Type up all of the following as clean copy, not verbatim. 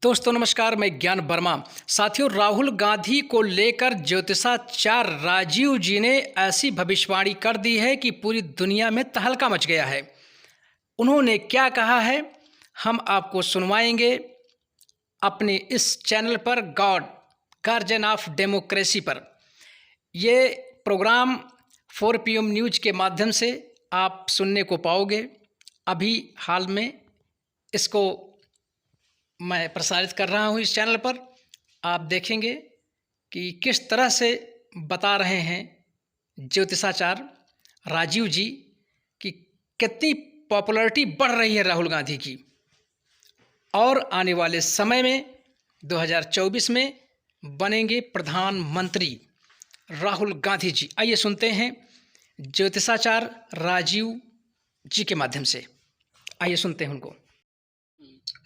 दोस्तों नमस्कार, मैं ज्ञान वर्मा। साथियों, राहुल गांधी को लेकर ज्योतिषाचार्य राजीव जी ने ऐसी भविष्यवाणी कर दी है कि पूरी दुनिया में तहलका मच गया है। उन्होंने क्या कहा है, हम आपको सुनवाएंगे अपने इस चैनल पर, गॉड गार्जियन ऑफ डेमोक्रेसी पर। ये प्रोग्राम 4 PM न्यूज के माध्यम से आप सुनने को पाओगे। अभी हाल में इसको मैं प्रसारित कर रहा हूँ इस चैनल पर। आप देखेंगे कि किस तरह से बता रहे हैं ज्योतिषाचार्य राजीव जी कि कितनी पॉपुलैरिटी बढ़ रही है राहुल गांधी की, और आने वाले समय में 2024 में बनेंगे प्रधानमंत्री राहुल गांधी जी। आइए सुनते हैं ज्योतिषाचार्य राजीव जी के माध्यम से। आइए सुनते हैं उनको।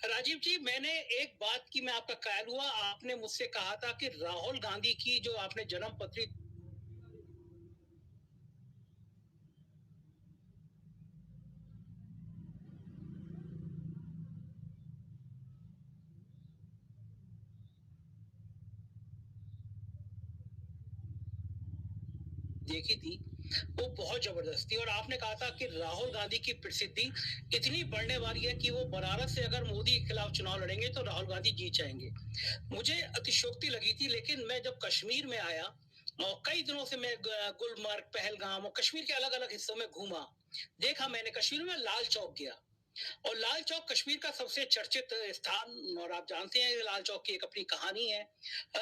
राजीव जी, मैंने एक बात की मैं आपका कायल हुआ। आपने मुझसे कहा था कि राहुल गांधी की जो आपने जन्म पत्री देखी थी वो बहुत जबरदस्त थी, और आपने कहा था कि राहुल गांधी की प्रसिद्धि इतनी बढ़ने वाली है कि वो बनारस से अगर मोदी के खिलाफ चुनाव लड़ेंगे तो राहुल गांधी जीत जाएंगे। मुझे अतिशयोक्ति लगी थी, लेकिन मैं जब कश्मीर में आया और कई दिनों से मैं गुलमर्ग, पहलगाम और कश्मीर के अलग अलग हिस्सों में घूमा, देखा मैंने कश्मीर में लाल चौक गया, और लाल चौक कश्मीर का सबसे चर्चित स्थान, और आप जानते हैं लाल चौक की एक अपनी कहानी है।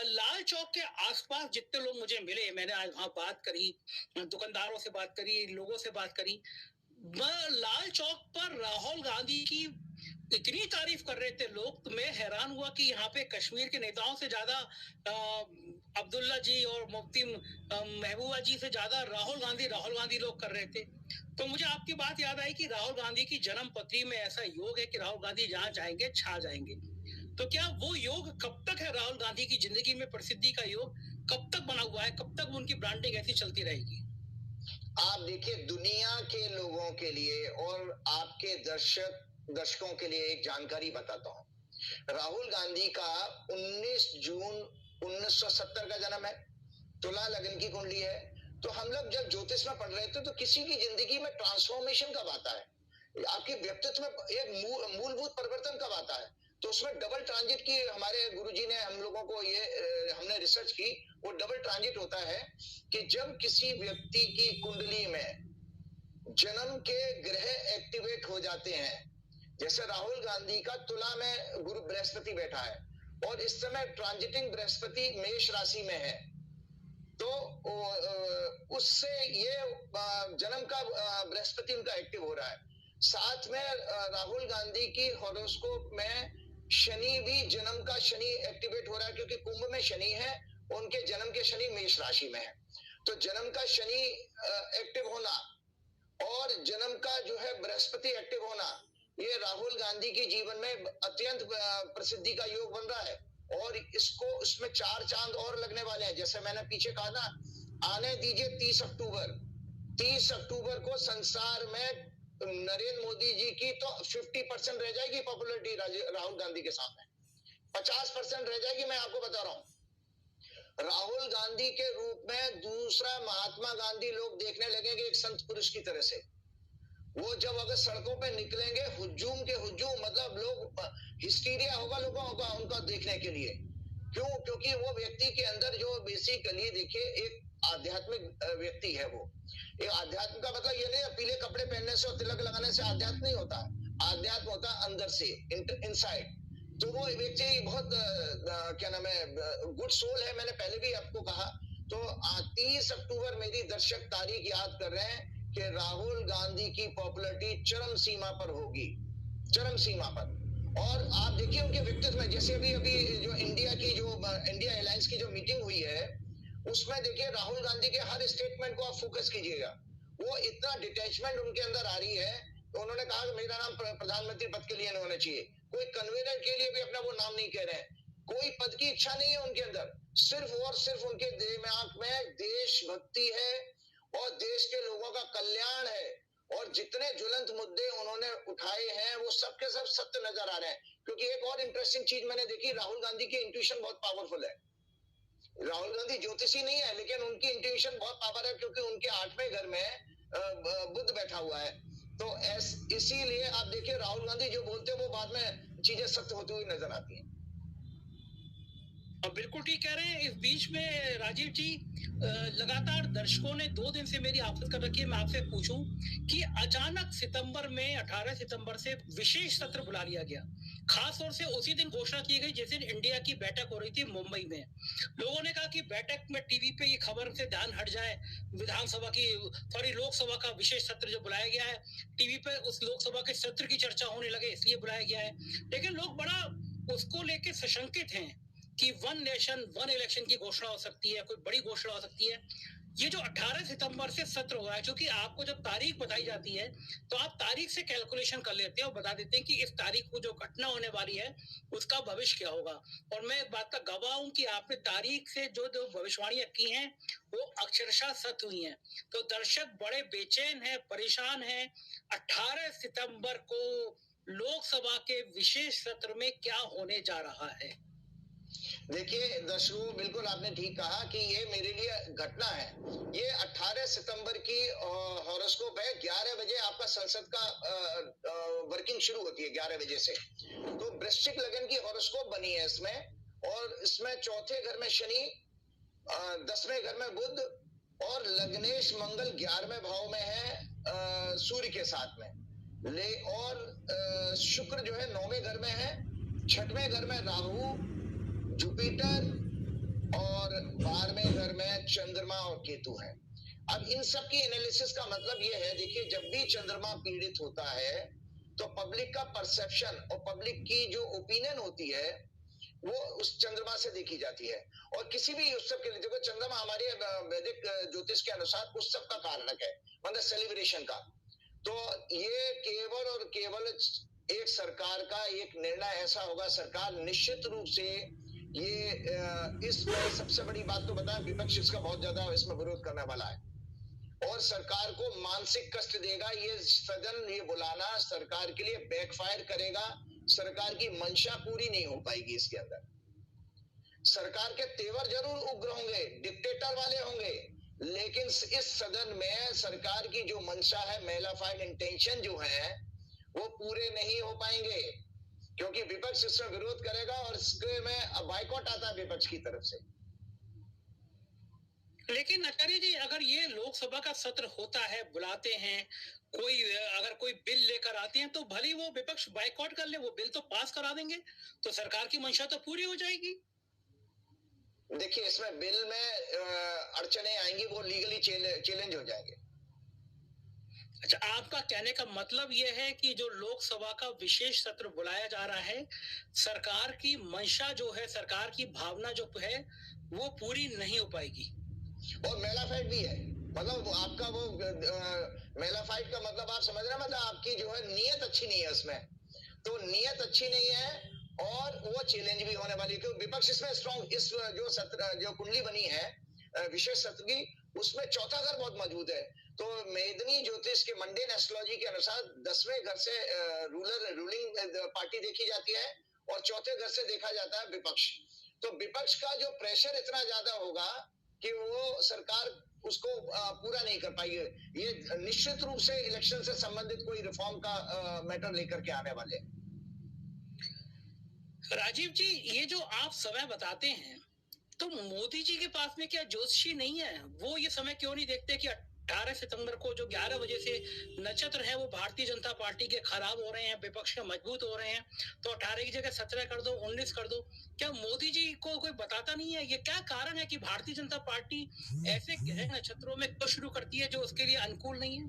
लाल चौक के आसपास जितने लोग मुझे मिले, मैंने आज वहां बात करी, दुकानदारों से बात करी, लोगों से बात करी, लाल चौक पर राहुल गांधी की इतनी तारीफ कर रहे थे लोग, तो मैं हैरान हुआ कि यहाँ पे कश्मीर के नेताओं से ज्यादा अब्दुल्ला जी और मुफ्ती महबूबा जी से ज्यादा राहुल गांधी लोग कर रहे थे। तो मुझे आपकी बात याद आई कि राहुल गांधी की जन्म पत्री में ऐसा योग है कि राहुल गांधी जहां जाएंगे छा जाएंगे। तो क्या वो योग कब तक है? राहुल गांधी की जिंदगी में प्रसिद्धि का योग कब तक बना हुआ है? कब तक उनकी ब्रांडिंग ऐसी चलती रहेगी? आप देखिए, दुनिया के लोगों के लिए और आपके दर्शकों के लिए एक जानकारी बताता हूं। राहुल गांधी का 19 जून 1970 का जन्म है। तुला लगन की कुंडली है। तो हम लोग जब ज्योतिष में पढ़ रहे थे तो किसी की जिंदगी में ट्रांसफॉर्मेशन कब आता है, आपके व्यक्तित्व में एक मूलभूत परिवर्तन कब आता है, तो उसमें डबल ट्रांजिट की हमारे गुरुजी ने हम लोगों को ये हमने रिसर्च की। वो डबल ट्रांजिट होता है कि जब किसी व्यक्ति की कुंडली में जन्म के ग्रह एक्टिवेट हो जाते हैं, जैसे राहुल गांधी का तुला में गुरु बृहस्पति बैठा है और इस समय ट्रांजिटिंग बृहस्पति मेष राशि में है, तो उससे ये जन्म का बृहस्पति उनका एक्टिव हो रहा है। साथ में राहुल गांधी की हॉरोस्कोप में शनि भी, जन्म का शनि एक्टिवेट हो रहा है, क्योंकि कुंभ में शनि है, उनके जन्म के शनि मेष राशि में है। तो जन्म का शनि एक्टिव होना और जन्म का जो है बृहस्पति एक्टिव होना, ये राहुल गांधी के जीवन में अत्यंत प्रसिद्धि का योग बन रहा है। और इसको उसमें 4 चांद और लगने वाले हैं। जैसे मैंने पीछे कहा ना, आने दीजिए 30 अक्टूबर को संसार में नरेंद्र मोदी जी की तो 50% रह जाएगी पॉपुलरिटी राहुल गांधी के सामने, 50% रह जाएगी। मैं आपको बता रहा हूं, राहुल गांधी के रूप में दूसरा महात्मा गांधी लोग देखने लगेंगे एक संत पुरुष की तरह से। वो जब अगर सड़कों पे निकलेंगे, हुजूम के हुजूम, मतलब लोग, हिस्टीरिया होगा लोगों का उनका देखने के लिए। क्यों? क्योंकि वो व्यक्ति के अंदर जो बेसिकली देखिए एक आध्यात्मिक व्यक्ति है। वो एक आध्यात्म का मतलब ये नहीं पीले कपड़े पहनने से और तिलक लगाने से आध्यात्म नहीं होता। आध्यात्म होता है अंदर से, इनसाइड। तो वो व्यक्ति बहुत क्या नाम है, गुड सोल है। मैंने पहले भी आपको कहा। तो 30 अक्टूबर मेरी दर्शक तारीख याद कर रहे हैं कि राहुल गांधी की पॉपुलरिटी चरम सीमा पर होगी, चरम सीमा पर। और आप देखिए उनके व्यक्तित्व में, जैसे अभी जो इंडिया अलायंस की जो मीटिंग हुई है, उसमें देखिए राहुल गांधी के हर स्टेटमेंट को आप फोकस कीजिएगा। वो इतना डिटैचमेंट उनके अंदर आ रही है। तो उन्होंने कहा कि मेरा नाम प्रधानमंत्री पद के लिए नहीं होना चाहिए। कोई कन्वीनर के लिए भी अपना वो नाम नहीं कह रहे हैं। कोई पद की इच्छा नहीं है उनके अंदर। सिर्फ और सिर्फ उनके दिमाग में देशभक्ति है और देश के लोगों का कल्याण है। और जितने ज्वलंत मुद्दे उन्होंने उठाए हैं वो सबके सब सत्य नजर आ रहे हैं। क्योंकि एक और इंटरेस्टिंग चीज मैंने देखी, राहुल गांधी की इंट्यूशन बहुत पावरफुल है। राहुल गांधी ज्योतिषी नहीं है, लेकिन उनकी इंट्यूशन बहुत पावर है, क्योंकि उनके 8वें घर में बुध बैठा हुआ है। तो इसीलिए आप देखिए, राहुल गांधी जो बोलते हैं वो बाद में चीजें सत्य होती हुई नजर आती हैं। बिल्कुल ठीक कह रहे हैं। इस बीच में राजीव जी, लगातार दर्शकों ने 2 दिन से मेरी आफत कर रखी है। मैं आपसे पूछूं कि अचानक सितंबर में 18 सितंबर से विशेष सत्र बुला लिया गया। खास तौर से उसी दिन घोषणा की गई जिस दिन इंडिया की बैठक हो रही थी मुंबई में। लोगों ने कहा कि बैठक में टीवी पे ये खबर से ध्यान हट जाए, विधानसभा की सॉरी लोकसभा का विशेष सत्र जो बुलाया गया है, टीवी पे उस लोकसभा के सत्र की चर्चा होने लगे इसलिए बुलाया गया है। लेकिन लोग बड़ा उसको लेके सशंकित हैं कि 1 नेशन 1 इलेक्शन की घोषणा हो सकती है, कोई बड़ी घोषणा हो सकती है। ये जो 18 सितंबर से सत्र हो रहा है, क्योंकि आपको जब तारीख बताई जाती है तो आप तारीख से कैलकुलेशन कर लेते हैं और बता देते हैं कि इस तारीख को जो घटना होने वाली है उसका भविष्य क्या होगा। और मैं एक बात का गवाह हूं कि आपने तारीख से जो जो भविष्यवाणियां की हैं वो अक्षरशः सत्य हुई हैं। तो दर्शक बड़े बेचैन हैं, परेशान हैं। 18 सितंबर को लोकसभा के विशेष सत्र में क्या होने जा रहा है? देखिए दर्शकों, बिल्कुल आपने ठीक कहा कि ये मेरे लिए घटना है। ये 18 सितंबर की हॉरोस्कोप है। 11 बजे आपका संसद का वर्किंग शुरू होती है, 11 बजे से। तो वृश्चिक लगन की हॉरोस्कोप बनी है इसमें, और इसमें 4थे घर में शनि, 10वें घर में बुध, और लग्नेश मंगल 11वें भाव में है सूर्य के साथ में। और शुक्र जो है 9वें घर में है, 6वें घर में राहु, जुपिटर, और 12वें घर में चंद्रमा और केतु है। अब इन सब की एनालिसिस का मतलब ये है, देखिए जब भी चंद्रमा पीड़ित होता है तो पब्लिक का परसेप्शन और पब्लिक की जो ओपिनियन होती है वो उस चंद्रमा से देखी जाती है। और किसी भी उत्सव के लिए देखो, चंद्रमा हमारे वैदिक ज्योतिष के अनुसार उत्सव का कारक है, मतलब सेलिब्रेशन का। तो ये केवल और केवल एक सरकार का एक निर्णय ऐसा होगा, सरकार निश्चित रूप से ये इसमें सबसे बड़ी बात तो बताएं, विपक्ष इसका बहुत ज्यादा इसमें विरोध करने वाला है और सरकार को मानसिक कष्ट देगा। ये सदन ये बुलाना सरकार के लिए बैकफायर करेगा, सरकार की मंशा पूरी नहीं हो पाएगी। इसके अंदर सरकार के तेवर जरूर उग्र होंगे, डिक्टेटर वाले होंगे, लेकिन इस सदन में सरकार की जो मंशा है, मेलाफाइड इंटेंशन जो है, वो पूरे नहीं हो पाएंगे, क्योंकि विपक्ष इसमें विरोध करेगा और इसके में बाइकॉट आता है विपक्ष की तरफ से। लेकिन आचार्य जी, अगर ये लोकसभा का सत्र होता है, बुलाते हैं, अगर कोई बिल लेकर आते हैं तो भले वो विपक्ष बाइकआउट कर ले, वो बिल तो पास करा देंगे, तो सरकार की मंशा तो पूरी हो जाएगी। देखिए इसमें बिल में अड़चने आएंगी, वो लीगली चैलेंज हो जाएंगे। अच्छा, आपका कहने का मतलब यह है कि जो लोकसभा का विशेष सत्र बुलाया जा रहा है, सरकार की मंशा जो है, सरकार की भावना जो है, वो पूरी नहीं हो पाएगी। और मेलाफाइड भी है, मतलब आपका वो मेलाफाइड का मतलब आप समझ रहे हैं, मतलब आपकी जो है नीयत अच्छी नहीं है उसमें, तो नीयत अच्छी नहीं है और वो चैलेंज भी होने वाली है, क्योंकि विपक्ष इसमें स्ट्रॉन्ग, इस जो सत्र जो कुंडली बनी है विशेष सत्र की, उसमें 4था घर बहुत मजबूत है। तो मेदनी ज्योतिष के मंडेन एस्ट्रोलॉजी के अनुसार 10वें घर से रूलिंग पार्टी देखी जाती है और 4थे घर से देखा जाता है विपक्ष। तो विपक्ष का जो प्रेशर इतना ज्यादा होगा कि वो सरकार उसको पूरा नहीं कर पाएगी। ये निश्चित रूप से इलेक्शन से संबंधित कोई रिफॉर्म का मैटर लेकर के आने वाले। राजीव जी, ये जो आप समय बताते हैं, तो मोदी जी के पास में क्या ज्योतिषी नहीं है? वो ये समय क्यों नहीं देखते कि 18 सितंबर को जो 11 बजे से नक्षत्र है वो भारतीय जनता पार्टी के खराब हो रहे हैं, विपक्ष के मजबूत हो रहे हैं, तो 18 की जगह 17 कर दो, 19 कर दो। क्या मोदी जी को कोई बताता नहीं है? ये क्या कारण है कि भारतीय जनता पार्टी ऐसे ग्रह नक्षत्रों में क्यों शुरू करती है जो उसके लिए अनुकूल नहीं है?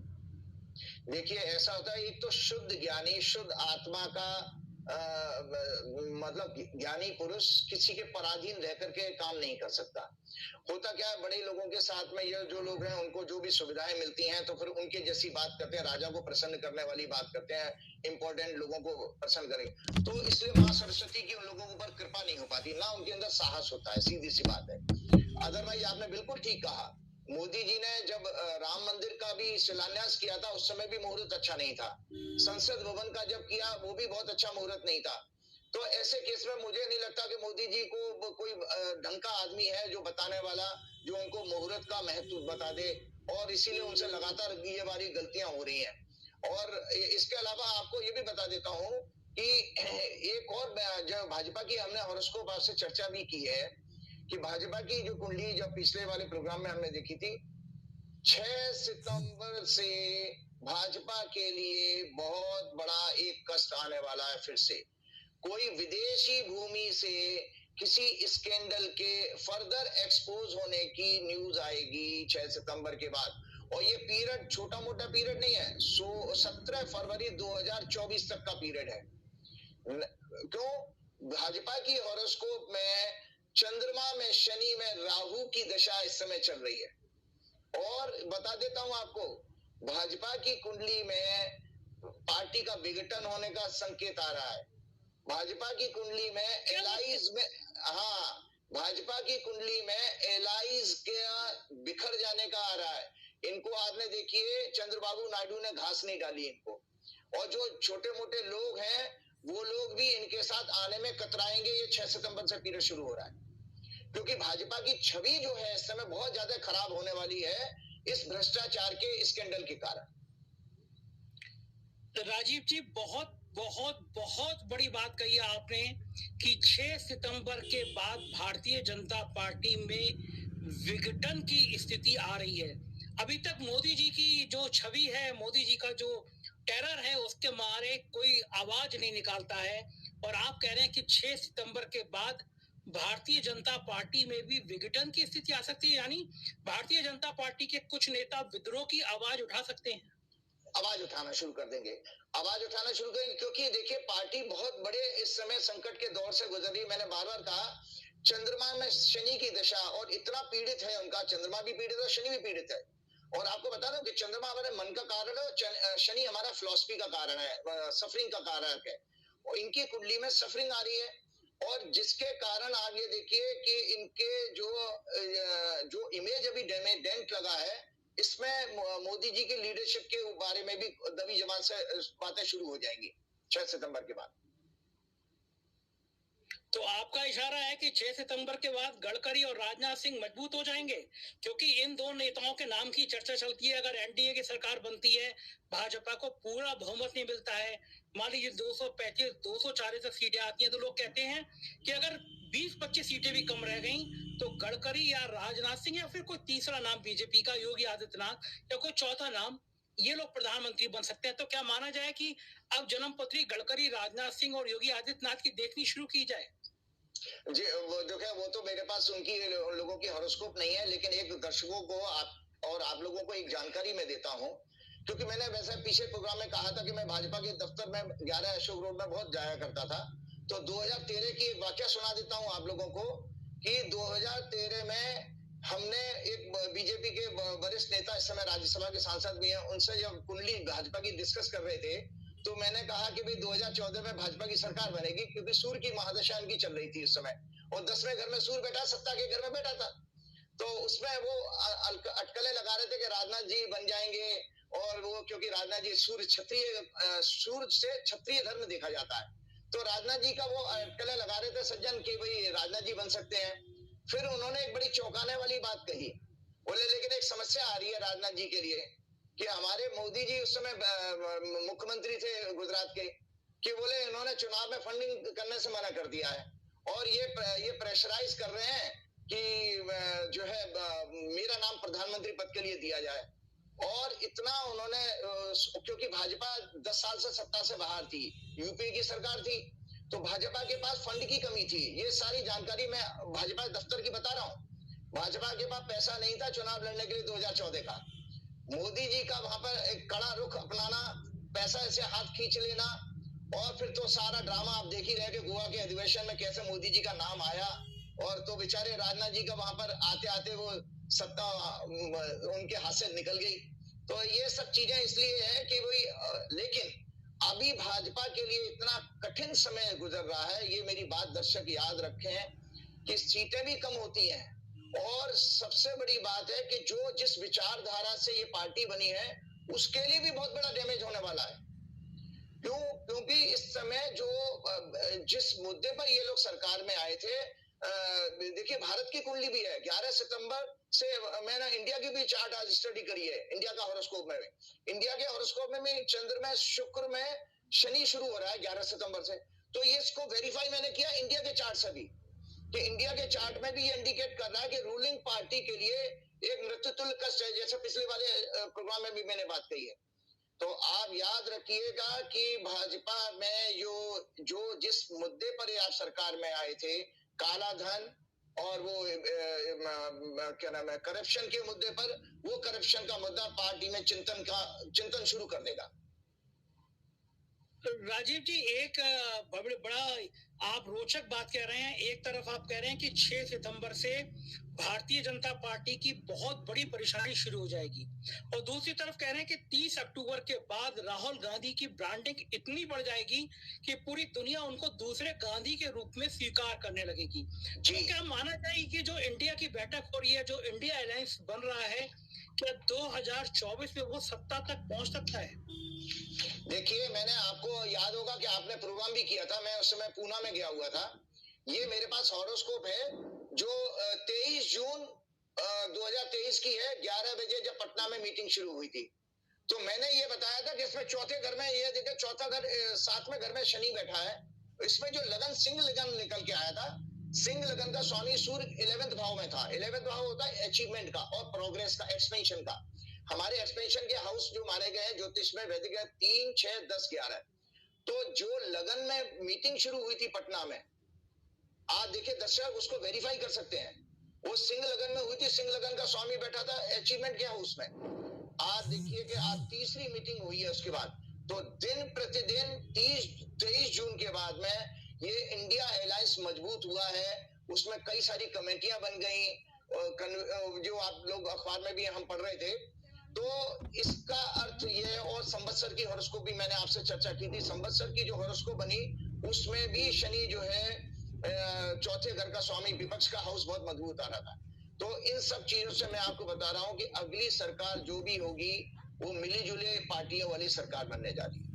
देखिए ऐसा होता है, एक तो शुद्ध ज्ञानी, शुद्ध आत्मा का मतलब ज्ञानी पुरुष किसी के पराधीन रह करके काम नहीं कर सकता। होता क्या है, बड़े लोगों के साथ में ये जो लोग हैं उनको जो भी सुविधाएं मिलती हैं तो फिर उनके जैसी बात करते हैं, राजा को प्रसन्न करने वाली बात करते हैं, इंपॉर्टेंट लोगों को प्रसन्न करेंगे। तो इसलिए माँ सरस्वती की उन लोगों के ऊपर कृपा नहीं हो पाती, ना उनके अंदर साहस होता है, सीधी सी बात है। अदरवाइज आपने बिल्कुल ठीक कहा, मोदी जी ने जब राम मंदिर का भी शिलान्यास किया था उस समय भी मुहूर्त अच्छा नहीं था, संसद भवन का जब किया वो भी बहुत अच्छा मुहूर्त नहीं था। तो ऐसे केस में मुझे नहीं लगता कि मोदी जी को कोई ढंग का आदमी है जो बताने वाला, जो उनको मुहूर्त का महत्व बता दे, और इसीलिए उनसे लगातार ये वाली गलतियां हो रही हैं। और इसके अलावा आपको ये भी बता देता हूं कि एक और जो भाजपा की हमने हॉरोस्कोप आपसे चर्चा भी की है कि भाजपा की जो कुंडली जो पिछले वाले प्रोग्राम में हमने देखी थी, 6 सितंबर से भाजपा के लिए बहुत बड़ा एक कष्ट आने वाला है। फिर से कोई विदेशी भूमि से किसी स्कैंडल के फर्दर एक्सपोज होने की न्यूज आएगी 6 सितंबर के बाद। और ये पीरियड छोटा मोटा पीरियड नहीं है, 17 फरवरी 2024 तक का पीरियड है। क्यों? भाजपा की हॉरोस्कोप में चंद्रमा में शनि में राहु की दशा इस समय चल रही है। और बता देता हूं आपको, भाजपा की कुंडली में पार्टी का विघटन होने का संकेत आ रहा है। भाजपा की कुंडली में एलाइज में, हाँ, भाजपा की कुंडली में एलाइज के बिखर जाने का आ रहा है। इनको आपने देखिए चंद्रबाबू नायडू ने घास नहीं डाली इनको, और जो छोटे मोटे लोग हैं वो लोग भी इनके साथ आने में कतराएंगे। ये 6 सितंबर से पीरियड शुरू हो रहा है, क्योंकि भाजपा की छवि जो है इस समय बहुत ज्यादा खराब होने वाली है इस भ्रष्टाचार के स्कैंडल के कारण। राजीव जी, बहुत बहुत बहुत बड़ी बात कही है आपने कि 6 सितंबर के बाद भारतीय जनता पार्टी में विघटन की स्थिति आ रही है। अभी तक मोदी जी की जो छवि है, मोदी जी का जो टेरर है, उसके मारे कोई आवाज नहीं निकालता है, और आप कह रहे हैं कि 6 सितंबर के बाद भारतीय जनता पार्टी में भी विघटन की स्थिति आ सकती है, यानी भारतीय जनता पार्टी के कुछ नेता विद्रोह की आवाज उठा सकते हैं। आवाज उठाना शुरू कर देंगे, आवाज उठाना शुरू करेंगे, क्योंकि देखिए पार्टी बहुत बड़े इस समय संकट के दौर से गुजर रही है। मैंने बार बार कहा, चंद्रमा में शनि की दशा, और इतना पीड़ित है उनका, चंद्रमा भी पीड़ित है, शनि भी पीड़ित है। और आपको बता रहा हूं कि चंद्रमा हमारे मन का कारण है, शनि हमारा फिलॉसफी का कारण है, सफरिंग का कारक है, और इनकी कुंडली में सफरिंग आ रही है। और जिसके कारण आप ये देखिए कि इनके जो इमेज अभी डेंट लगा है, इसमें मोदी जी की लीडरशिप के बारे में भी दबी जबान से बातें शुरू हो जाएंगी 6 सितंबर के बाद। तो आपका इशारा है कि 6 सितंबर के बाद गडकरी और राजनाथ सिंह मजबूत हो जाएंगे, क्योंकि इन दो नेताओं के नाम की चर्चा चलती है। अगर एनडीए की सरकार बनती है, भाजपा को पूरा बहुमत नहीं मिलता है, मान लीजिए 235 240 सीटें आती हैं, तो लोग कहते हैं कि अगर 20-25 सीटें भी कम रह गई तो गडकरी या राजनाथ सिंह या फिर कोई तीसरा नाम बीजेपी का, योगी आदित्यनाथ, या कोई चौथा नाम, ये लोग प्रधानमंत्री बन सकते हैं। तो क्या माना जाए कि अब जन्मपत्री गडकरी, राजनाथ सिंह और योगी आदित्यनाथ की देखनी शुरू की जाए? जी, वो देखिए, वो तो मेरे पास उनकी लोगों की हॉरोस्कोप नहीं है, लेकिन एक दर्शकों को आप लोगों को एक जानकारी मैं देता हूं, क्योंकि मैंने वैसे पीछे प्रोग्राम में कहा था कि मैं भाजपा के दफ्तर में 11 अशोक रोड में बहुत जाया करता था। तो 2013 की एक वाकया सुना देता हूं आप लोगों को कि 2013 में हमने एक बीजेपी के वरिष्ठ नेता, इस समय राज्यसभा के सांसद भी हैं, उनसे जब कुंडली भाजपा की डिस्कस कर रहे थे, तो मैंने कहा कि भाई 2014 में भाजपा की सरकार बनेगी, क्योंकि सूर्य की महादशा इनकी चल रही थी इस समय, और 10वें घर में सूर्य बैठा, सत्ता के घर में बैठा था। तो उसमें वो अटकलें लगा रहे थे कि राजनाथ जी बन जाएंगे, और वो क्योंकि राजनाथ जी सूर्य से क्षत्रिय धर्म देखा जाता है, तो राजनाथ जी का वो अटकलें लगा रहे थे सज्जन कि भाई राजनाथ जी बन सकते हैं। फिर उन्होंने एक बड़ी चौंकाने वाली बात कही, बोले लेकिन एक समस्या आ रही है राजनाथ जी के लिए कि हमारे मोदी जी उस समय मुख्यमंत्री थे गुजरात के, कि बोले इन्होंने चुनाव में फंडिंग करने से मना कर दिया है, और ये प्रेशराइज कर रहे हैं कि जो है मेरा नाम प्रधानमंत्री पद के लिए दिया जाए। और इतना उन्होंने, क्योंकि भाजपा 10 साल से सत्ता से बाहर थी, यूपीए की सरकार थी, तो भाजपा के पास फंड की कमी थी। ये सारी जानकारी मैं भाजपा दफ्तर की बता रहा हूँ। भाजपा के पास पैसा नहीं था चुनाव लड़ने के लिए 2014 का। मोदी जी का वहां पर एक कड़ा रुख अपनाना, पैसा ऐसे हाथ खींच लेना, और फिर तो सारा ड्रामा आप देख ही रहे कि गोवा के अधिवेशन में कैसे मोदी जी का नाम आया, और तो बेचारे राजनाथ जी का वहां पर आते आते वो सत्ता उनके हाथ से निकल गई। तो ये सब चीजें इसलिए है कि भाई, लेकिन अभी भाजपा के लिए इतना कठिन समय गुजर रहा है, ये मेरी बात दर्शक याद रखें कि सीटें भी कम होती हैं, और सबसे बड़ी बात है कि जो जिस विचारधारा से ये पार्टी बनी है उसके लिए भी बहुत बड़ा डैमेज होने वाला है। क्यों? क्योंकि इस समय जो जिस मुद्दे पर ये लोग सरकार में आए थे, देखिए भारत की कुंडली भी है 11 सितंबर से। मैंने इंडिया की भी चार्ट आज स्टडी करी है, इंडिया का हॉरोस्कोप में। इंडिया के हॉरोस्कोप में चंद्र में, शुक्र में शनि शुरू हो रहा है 11 सितंबर से। तो ये इसको वेरीफाई मैंने किया इंडिया के चार्ट से भी, कि इंडिया के चार्ट में भी ये इंडिकेट कर रहा है कि रूलिंग पार्टी के लिए एक मृत्युतुल्य कष्ट है, जैसे पिछले वाले प्रोग्राम में भी मैंने बात कही है। तो आप याद रखिएगा कि भाजपा में जो जिस मुद्दे पर आप सरकार में आए थे, काला धन और वो क्या नाम है, करप्शन के मुद्दे पर, वो करप्शन का मुद्दा पार्टी में चिंतन शुरू कर देगा। राजीव जी, एक बड़ा आप रोचक बात कह रहे हैं। एक तरफ आप कह रहे हैं कि 6 सितंबर से भारतीय जनता पार्टी की बहुत बड़ी परेशानी शुरू हो जाएगी, और दूसरी तरफ कह रहे हैं कि 30 अक्टूबर के बाद राहुल गांधी की ब्रांडिंग इतनी बढ़ जाएगी कि पूरी दुनिया उनको दूसरे गांधी के रूप में स्वीकार करने लगेगी। तो क्या माना जाए कि जो इंडिया की बैठक हो रही है, जो इंडिया अलायंस बन रहा है, क्या 2024 में वो सत्ता तक पहुंच सकता है? देखिए, मैंने आपको याद होगा कि आपने प्रोग्राम भी किया था, मैं उस समय पूना में गया हुआ था। ये मेरे पास हॉरोस्कोप है जो 23 जून 2023 की है, 11 बजे जब पटना में मीटिंग शुरू हुई थी। तो मैंने ये बताया था कि इसमें चौथे घर में, ये देखिए चौथा घर, 7वें घर में शनि बैठा है। इसमें जो लगन, सिंह लगन निकल के आया था। सिंह लगन का स्वामी सूर्य 11वें भाव में था। 11वें भाव होता है अचीवमेंट का और प्रोग्रेस का, एक्सपेंशन का। हमारे एक्सपेंशन के हाउस जो माने गए हैं ज्योतिष में, वैदिक है 3, 6, 10, 11। तो जो लगन में मीटिंग शुरू हुई थी पटना में, आप देखिए दर्शक उसको वेरीफाई कर सकते हैं, वो सिंह लगन में हुई थी। सिंह लगन का स्वामी बैठा था अचीवमेंट के हाउस में। आप देखिए कि आज तीसरी मीटिंग हुई है उसके बाद। तो दिन प्रतिदिन 23 जून के बाद में ये इंडिया अलायंस मजबूत हुआ है। उसमें कई सारी कमेटियां बन गई, जो आप लोग अखबार में भी हम पढ़ रहे थे। तो इसका अर्थ ये है, और संवत्सर की हॉरोस्कोप भी मैंने आपसे चर्चा की थी। संवत्सर की जो हॉरोस्कोप बनी उसमें भी शनि जो है चौथे घर का स्वामी, विपक्ष का हाउस बहुत मजबूत आ रहा था। तो इन सब चीजों से मैं आपको बता रहा हूं कि अगली सरकार जो भी होगी वो मिली जुले पार्टियों वाली सरकार बनने जा रही है।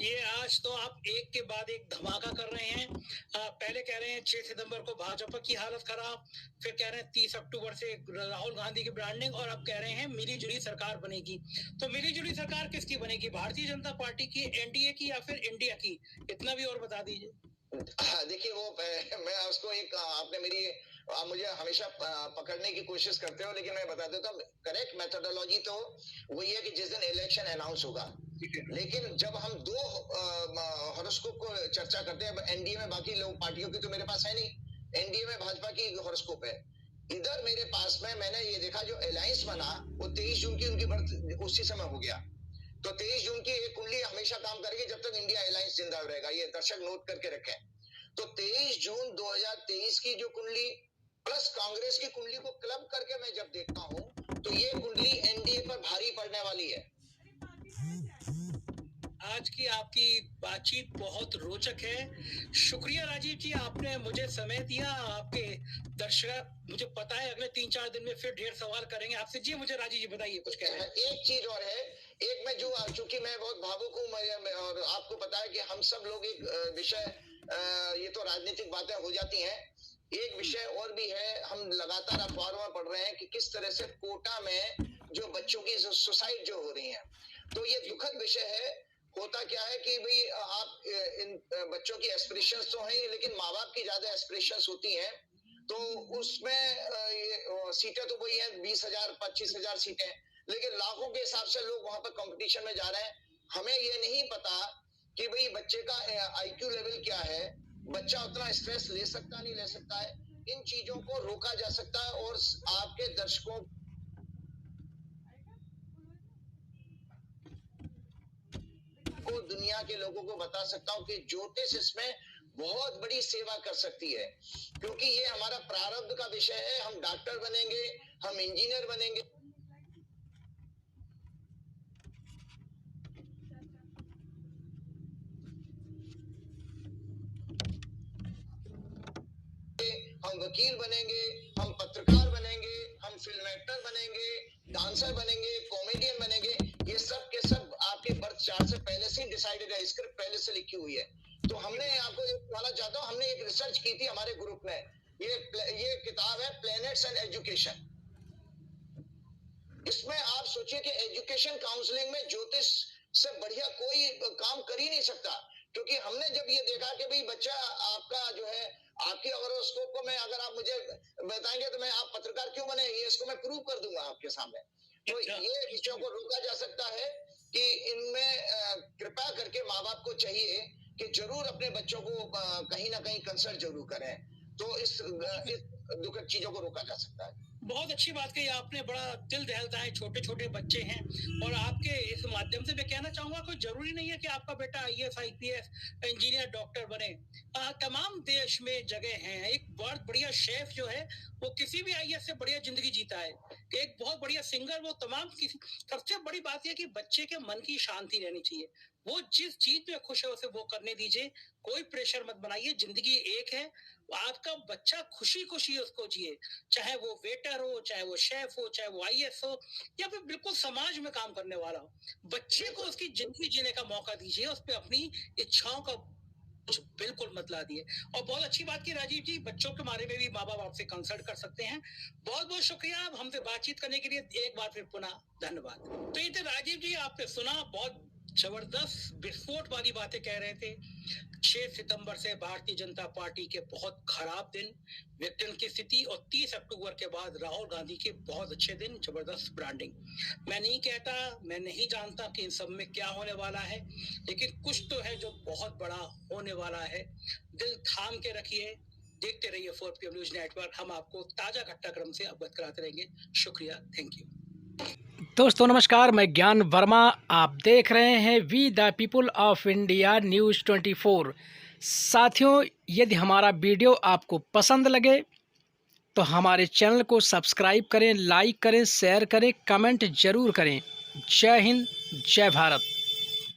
ये आज तो आप एक के बाद एक धमाका कर रहे हैं। पहले कह रहे हैं 6 सितंबर को भाजपा की हालत खराब, फिर कह रहे हैं 30 अक्टूबर से राहुल गांधी की ब्रांडिंग, और अब कह रहे हैं मिली जुली सरकार बनेगी। तो मिली जुली सरकार किसकी बनेगी, भारतीय जनता पार्टी की, एनडीए की, या फिर इंडिया की? इतना भी और बता दीजिए। देखिए, वो मैं उसको एक, आपने मेरी, आप मुझे हमेशा पकड़ने की कोशिश करते हो, लेकिन मैं बता देता हूँ करेक्ट मेथोडोलॉजी तो वही है कि जिस दिन इलेक्शन अनाउंस होगा। लेकिन जब हम दो हॉरोस्कोप को चर्चा करते हैं, एनडीए में बाकी लोग पार्टियों की तो मेरे पास है नहीं, एनडीए में भाजपा की हॉरोस्कोप है। इधर मेरे पास में मैंने ये देखा जो अलायंस बना वो 23 जून की उनकी बर्थ उसी समय हो गया। तो 23 जून की एक कुंडली हमेशा काम करेगी जब तक इंडिया अलायंस जिंदा रहेगा, ये दर्शक नोट करके रखें। तो 23 जून 2023 की जो कुंडली प्लस कांग्रेस की कुंडली को क्लब करके मैं जब देखता हूं तो ये कुंडली एनडीए पर भारी पड़ने वाली है। आज की आपकी बातचीत बहुत रोचक है। शुक्रिया राजीव जी, आपने मुझे समय दिया। आपके दर्शक, मुझे पता है अगले 3-4 दिन में फिर ढेर सवाल करेंगे आपसे। जी मुझे राजीव जी बताइए, कुछ कह रहे हैं। एक चीज और है, एक मैं जो, चूंकि मैं बहुत भावुक हूँ, और आपको पता है कि हम सब लोग एक विषय, ये तो राजनीतिक बातें हो जाती हैं, एक विषय और भी है। हम लगातार अखबारों में पढ़ रहे हैं कि किस तरह से कोटा में जो बच्चों की सुसाइड जो हो रही है, तो ये दुखद विषय है। होता क्या है कि भाई आप इन बच्चों की एस्पिरेशंस तो हैं, लेकिन माँ बाप की ज्यादा एस्पिरेशंस होती हैं। तो उसमें ये सीटें तो वही हैं 20,000 25,000 सीटें, लेकिन लाखों के हिसाब से लोग वहां पर कंपटीशन में जा रहे हैं। हमें ये नहीं पता कि भाई बच्चे का आईक्यू लेवल क्या है, बच्चा उतना स्ट्रेस ले सकता नहीं ले सकता है। इन चीजों को रोका जा सकता है, और आपके दर्शकों को, दुनिया के लोगों को बता सकता हूं कि ज्योतिष इसमें बहुत बड़ी सेवा कर सकती है, क्योंकि ये हमारा प्रारब्ध का विषय है। हम डॉक्टर बनेंगे, हम इंजीनियर बनेंगे, हम वकील बनेंगे, हम पत्रकार बनेंगे, हम फिल्म एक्टर बनेंगे, डांसर बनेंगे, कॉमेडियन बनेंगे। ये सब के सब आपके बर्थ 2004 से पहले से डिसाइडेड है, स्क्रिप्ट पहले से लिखी हुई है। तो हमने आपको ये बताना चाहता हूँ, हमने एक रिसर्च की थी हमारे ग्रुप में। ये किताब है प्लैनेट्स एंड एजुकेशन। इसमें आप सोचिए कि एजुकेशन काउंसलिंग में ज्योतिष से बढ़िया कोई काम कर ही नहीं सकता, क्योंकि हमने जब ये देखा कि भाई बच्चा आपका जो है, आपकी हॉरोस्कोप को मैं, अगर आप मुझे बताएंगे तो मैं, आप पत्रकार क्यों बने, ये इसको मैं प्रूव कर दूंगा आपके सामने। तो ये विषयों को रोका जा सकता है कि इनमें कृपया करके माँ बाप को चाहिए कि जरूर अपने बच्चों को कहीं ना कहीं कंसल्ट जरूर करें, तो इस दुखद चीजों को रोका जा सकता है। बहुत अच्छी बात कही आपने, बड़ा दिल दहलता है, छोटे छोटे बच्चे हैं। और आपके इस माध्यम से मैं कहना चाहूंगा, कोई जरूरी नहीं है कि आपका बेटा IAS IPS इंजीनियर डॉक्टर बने। तमाम देश में जगह हैं। एक बहुत बढ़िया शेफ जो है वो किसी भी IAS से बढ़िया जिंदगी जीता है। एक बहुत बढ़िया सिंगर, वो तमाम सबसे बड़ी बात यह कि बच्चे के मन की शांति रहनी चाहिए। वो जिस चीज में खुश है उसे वो करने दीजिए, कोई प्रेशर मत बनाइए। जिंदगी एक है, आपका बच्चा खुशी खुशी उसको जिए, चाहे वो वेटर हो, चाहे वो शेफ हो, चाहे वो IAS हो, या फिर बिल्कुल समाज में काम करने वाला हो। बच्चे को उसकी जिंदगी जीने का मौका दीजिए, उस पर अपनी इच्छाओं का बिल्कुल मत ला दिए। और बहुत अच्छी बात की राजीव जी, बच्चों के बारे में भी माँ बाप आपसे कंसल्ट कर सकते हैं। बहुत बहुत शुक्रिया आप हमसे बातचीत करने के लिए, एक बार फिर पुनः धन्यवाद। तो ये थे राजीव जी, आपने सुना, बहुत जबरदस्त विस्फोट वाली बातें कह रहे थे। 6 सितंबर से भारतीय जनता पार्टी के बहुत खराब दिन, विघटन की स्थिति, और 30 अक्टूबर के बाद राहुल गांधी के बहुत अच्छे दिन, जबरदस्त ब्रांडिंग। मैं नहीं कहता, मैं नहीं जानता कि इन सब में क्या होने वाला है, लेकिन कुछ तो है जो बहुत बड़ा होने वाला है। दिल थाम के रखिए, देखते रहिए 4PM न्यूज नेटवर्क। हम आपको ताजा घटनाक्रम से अवगत कराते रहेंगे। शुक्रिया, थैंक यू। दोस्तों नमस्कार, मैं ज्ञान वर्मा, आप देख रहे हैं we the people of India news 24। साथियों, यदि हमारा वीडियो आपको पसंद लगे तो हमारे चैनल को सब्सक्राइब करें, लाइक करें, शेयर करें, कमेंट ज़रूर करें। जय हिंद, जय भारत।